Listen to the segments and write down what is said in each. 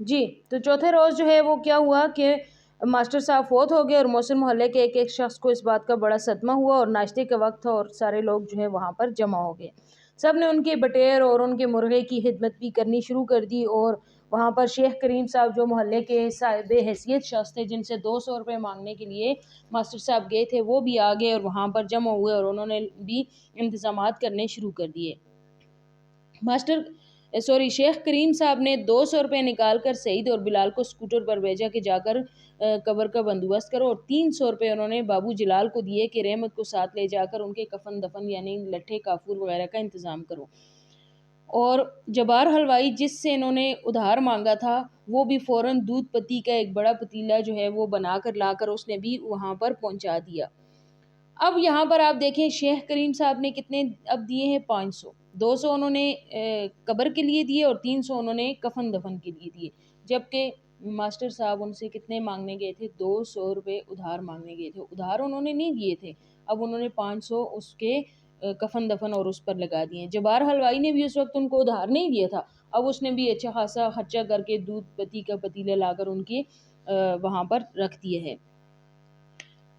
جی تو چوتھے روز جو ہے وہ کیا ہوا کہ ماسٹر صاحب فوت ہو گئے اور محسن محلے کے ایک ایک شخص کو اس بات کا بڑا صدمہ ہوا اور ناشتے کا وقت تھا اور سارے لوگ جو ہے وہاں پر جمع ہو گئے. سب نے ان کے بٹیر اور ان کے مرغے کی خدمت بھی کرنی شروع کر دی اور وہاں پر شیخ کریم صاحب جو محلے کے صاحب حیثیت شخص تھے جن سے 200 روپے مانگنے کے لیے ماسٹر صاحب گئے تھے وہ بھی آ گئے اور وہاں پر جمع ہوئے اور انہوں نے بھی انتظامات کرنے شروع کر دیے. شیخ کریم صاحب نے 200 روپے نکال کر سعید اور بلال کو اسکوٹر پر بھیجا کہ جا کر قبر کا بندوبست کرو اور 300 روپے انہوں نے بابو جلال کو دیے کہ رحمت کو ساتھ لے جا کر ان کے کفن دفن یعنی لٹھے کافور وغیرہ کا انتظام کرو. اور جبار حلوائی جس سے انہوں نے ادھار مانگا تھا وہ بھی فوراً دودھ پتی کا ایک بڑا پتیلا جو ہے وہ بنا کر لا کر اس نے بھی وہاں پر پہنچا دیا. اب یہاں پر آپ دیکھیں شیخ کریم صاحب نے کتنے اب دیے ہیں 500. 200 انہوں نے قبر کے لیے دیے اور 300 انہوں نے کفن دفن کے لیے دیے جبکہ ماسٹر صاحب ان سے کتنے مانگنے گئے تھے 200 روپے ادھار مانگنے گئے تھے. ادھار انہوں نے نہیں دیے تھے. اب انہوں نے 500 اس کے کفن دفن اور اس پر لگا دیے. جبار حلوائی نے بھی اس وقت ان کو ادھار نہیں دیا تھا. اب اس نے بھی اچھا خاصا خرچہ کر کے دودھ پتی کا پتیلے لا کر ان کے وہاں پر رکھ دیے ہیں.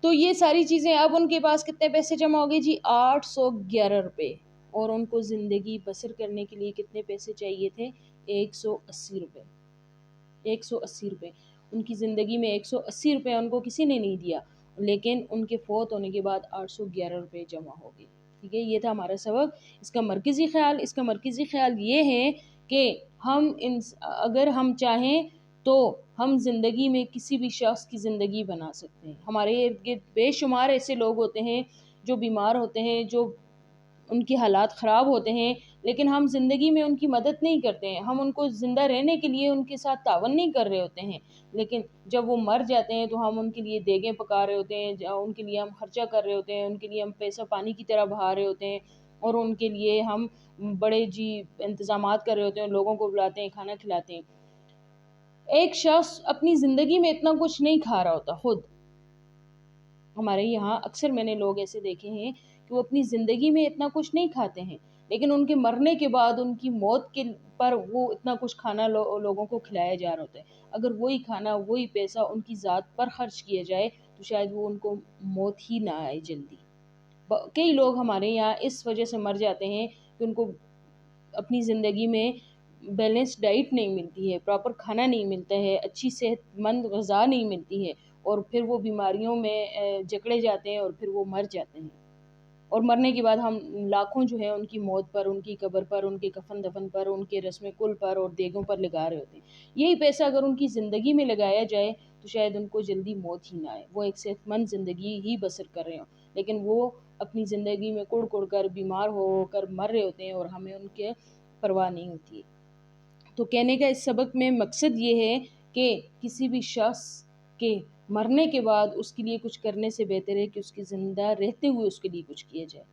تو یہ ساری چیزیں اب ان کے پاس کتنے پیسے جمع ہو گئے جی 811 روپے. اور ان کو زندگی بسر کرنے کے لیے کتنے پیسے چاہیے تھے 180 روپے. 180 روپے ان کی زندگی میں 180 روپے ان کو کسی نے نہیں دیا لیکن ان کے فوت ہونے کے بعد 811 روپے جمع ہو گئے. ٹھیک ہے یہ تھا ہمارا سبق. اس کا مرکزی خیال یہ ہے کہ اگر ہم چاہیں تو ہم زندگی میں کسی بھی شخص کی زندگی بنا سکتے ہیں. ہمارے ارد گرد بے شمار ایسے لوگ ہوتے ہیں جو بیمار ہوتے ہیں جو ان کی حالات خراب ہوتے ہیں لیکن ہم زندگی میں ان کی مدد نہیں کرتے ہیں. ہم ان کو زندہ رہنے کے لیے ان کے ساتھ تعاون نہیں کر رہے ہوتے ہیں لیکن جب وہ مر جاتے ہیں تو ہم ان کے لیے دیگیں پکا رہے ہوتے ہیں ان کے لیے ہم خرچہ کر رہے ہوتے ہیں ان کے لیے ہم پیسہ پانی کی طرح بہا رہے ہوتے ہیں اور ان کے لیے ہم بڑے انتظامات کر رہے ہوتے ہیں لوگوں کو بلاتے ہیں کھانا کھلاتے ہیں. ایک شخص اپنی زندگی میں اتنا کچھ نہیں کھا رہا ہوتا خود. ہمارے یہاں اکثر میں نے لوگ ایسے دیکھے ہیں کہ وہ اپنی زندگی میں اتنا کچھ نہیں کھاتے ہیں لیکن ان کے مرنے کے بعد ان کی موت کے پر وہ اتنا کچھ کھانا لوگوں کو کھلایا جا رہا ہوتا ہے. اگر وہی کھانا وہی پیسہ ان کی ذات پر خرچ کیا جائے تو شاید وہ ان کو موت ہی نہ آئے جلدی. کئی لوگ ہمارے یہاں اس وجہ سے مر جاتے ہیں کہ ان کو اپنی زندگی میں بیلنس ڈائٹ نہیں ملتی ہے پراپر کھانا نہیں ملتا ہے اچھی صحت مند غذا نہیں ملتی ہے اور پھر وہ بیماریوں میں جکڑے جاتے ہیں اور پھر وہ مر جاتے ہیں. اور مرنے کے بعد ہم لاکھوں جو ہے ان کی موت پر ان کی قبر پر ان کے کفن دفن پر ان کے رسم کل پر اور دیگوں پر لگا رہے ہوتے ہیں. یہی پیسہ اگر ان کی زندگی میں لگایا جائے تو شاید ان کو جلدی موت ہی نہ آئے وہ ایک صحت مند زندگی ہی بسر کر رہے ہوں لیکن وہ اپنی زندگی میں کڑ کڑ کر بیمار ہو کر مر رہے ہوتے ہیں اور ہمیں ان کے پرواہ نہیں ہوتی. تو کہنے کا اس سبق میں مقصد یہ ہے کہ کسی بھی شخص کے مرنے کے بعد اس کے لیے کچھ کرنے سے بہتر ہے کہ اس کی زندہ رہتے ہوئے اس کے لیے کچھ کیا جائے.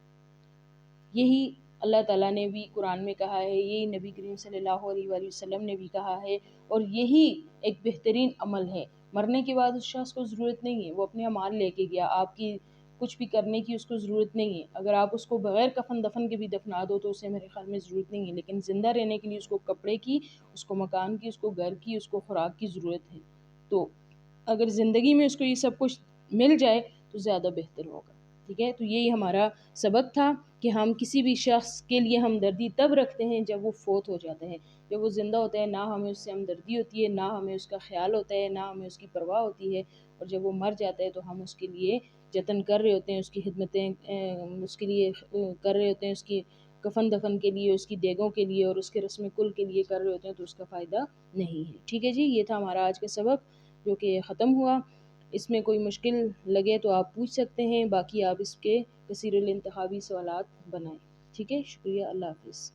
یہی اللہ تعالیٰ نے بھی قرآن میں کہا ہے یہی نبی کریم صلی اللہ علیہ وآلہ وسلم نے بھی کہا ہے اور یہی ایک بہترین عمل ہے. مرنے کے بعد اس شخص کو ضرورت نہیں ہے وہ اپنے اعمال لے کے گیا آپ کی کچھ بھی کرنے کی اس کو ضرورت نہیں ہے. اگر آپ اس کو بغیر کفن دفن کے بھی دفنا دو تو اسے میرے خیال میں ضرورت نہیں ہے لیکن زندہ رہنے کے لیے اس کو کپڑے کی اس کو مکان کی اس کو گھر کی اس کو خوراک کی ضرورت ہے. تو اگر زندگی میں اس کو یہ سب کچھ مل جائے تو زیادہ بہتر ہوگا. ٹھیک ہے تو یہی ہمارا سبق تھا کہ ہم کسی بھی شخص کے لیے ہمدردی تب رکھتے ہیں جب وہ فوت ہو جاتے ہیں. جب وہ زندہ ہوتا ہے نہ ہمیں اس سے ہمدردی ہوتی ہے نہ ہمیں اس کا خیال ہوتا ہے نہ ہمیں اس کی پرواہ ہوتی ہے اور جب وہ مر جاتا ہے تو ہم اس کے لیے جتن کر رہے ہوتے ہیں اس کی خدمتیں اس کے لیے کر رہے ہوتے ہیں اس کی کفن دفن کے لیے اس کی دیگوں کے لیے اور اس کے رسم کل کے لیے کر رہے ہوتے ہیں تو اس کا فائدہ نہیں ہے. ٹھیک ہے جی یہ تھا ہمارا آج کا سبق جو کہ ختم ہوا. اس میں کوئی مشکل لگے تو آپ پوچھ سکتے ہیں باقی آپ اس کے کثیر الانتخابی سوالات بنائیں. ٹھیک ہے شکریہ اللہ حافظ.